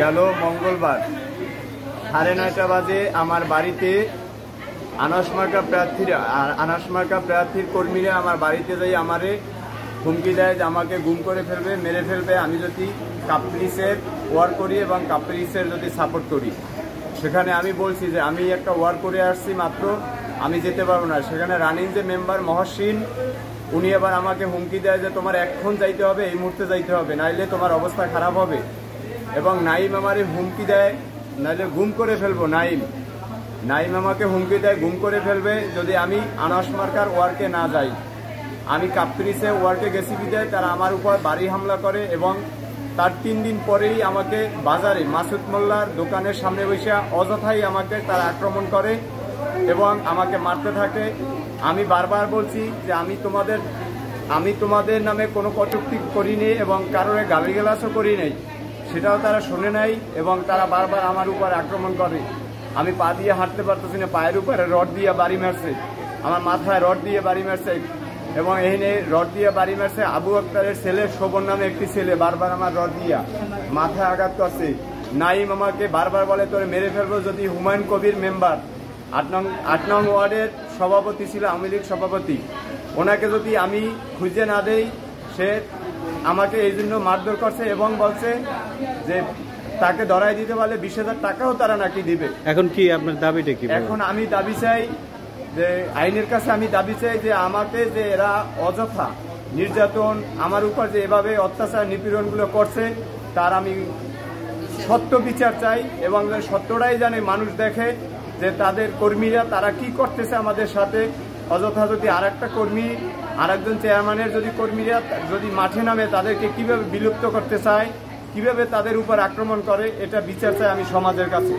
গেল মঙ্গলবার 9:30 বাজে আমার বাড়িতে আনাস মার্কা প্রার্থীর কর্মীরা আমার বাড়িতে যাই আমারে হুমকি দেয় যে আমাকে গুম করে ফেলবে, মেরে ফেলবে আমি যদি কাপ্রিসের ওয়ার করি এবং কাপ্রিসের যদি সাপোর্ট করি। সেখানে আমি বলছি যে আমি একটা ওয়ার করে আসছি মাত্র, আমি যেতে পারবো না। সেখানে রানিং যে মেম্বার মহসিন উনি আবার আমাকে হুমকি দেয় যে তোমার এখন যাইতে হবে, এই মুহূর্তে যাইতে হবে, নাইলে তোমার অবস্থা খারাপ হবে। এবং নাইম আমারে হুমকি দেয় নাইলে গুম করে ফেলবো। নাইম আমাকে হুমকি দেয় গুম করে ফেলবে যদি আমি আনাস মার্কার ওয়ার্কে না যাই। আমি কাপ্রিসে ওয়ার্কে গেছি বিদায় তারা আমার উপর বাড়ি হামলা করে এবং তার 3 দিন পরেই আমাকে বাজারে মাসুদ মোল্লার দোকানের সামনে বসে অযথাই আমাকে তারা আক্রমণ করে এবং আমাকে মারতে থাকে। আমি বারবার বলছি যে আমি তোমাদের নামে কোনো কটূক্তি করিনি এবং কারোর গালিগালাজও করি নাই, সেটাও তারা শুনে নাই এবং তারা বারবার আমার উপর আক্রমণ করে। আমি পা দিয়ে হাঁটতে পারতেছি না, পায়ের উপরে রড দিয়ে বাড়ি মারছে, আমার মাথায় রড দিয়ে বাড়ি মারছে এবং এখানে রড দিয়ে বাড়ি মারছে আবু আক্তারের ছেলে শোভন নামে একটি ছেলে, বারবার আমার রড দিয়া মাথায় আঘাত করছে। নাইম আমাকে বারবার বলে তোরে মেরে ফেলবো যদি হুমায়ুন কবির মেম্বার 8 নং ওয়ার্ডের সভাপতি ছিল, আওয়ামী লীগ সভাপতি, ওনাকে যদি আমি খুঁজে না দেই সে আমাকে এই জন্য মারধর করছে এবং বলছে যে তাকে ধরাই দিতে পারলে 20,000 টাকাও তারা নাকি দিবে। এখন কি আপনার দাবিটা কি? এখন আমি দাবি চাই যে আইনের কাছে আমি দাবি চাই যে আমাকে যে এরা অযথা নির্যাতন আমার উপর যে এভাবে অত্যাচার নিপীড়নগুলো করছে তার আমি সত্য বিচার চাই এবং সত্যটাই জানে মানুষ দেখে যে তাদের কর্মীরা তারা কি করতেছে আমাদের সাথে। অযথা যদি আরেকটা কর্মী আরেকজন চেয়ারম্যানের যদি কর্মীরা যদি মাঠে নামে তাদেরকে কিভাবে বিলুপ্ত করতে চায়, কিভাবে তাদের উপর আক্রমণ করে, এটা বিচার চাই আমি সমাজের কাছে।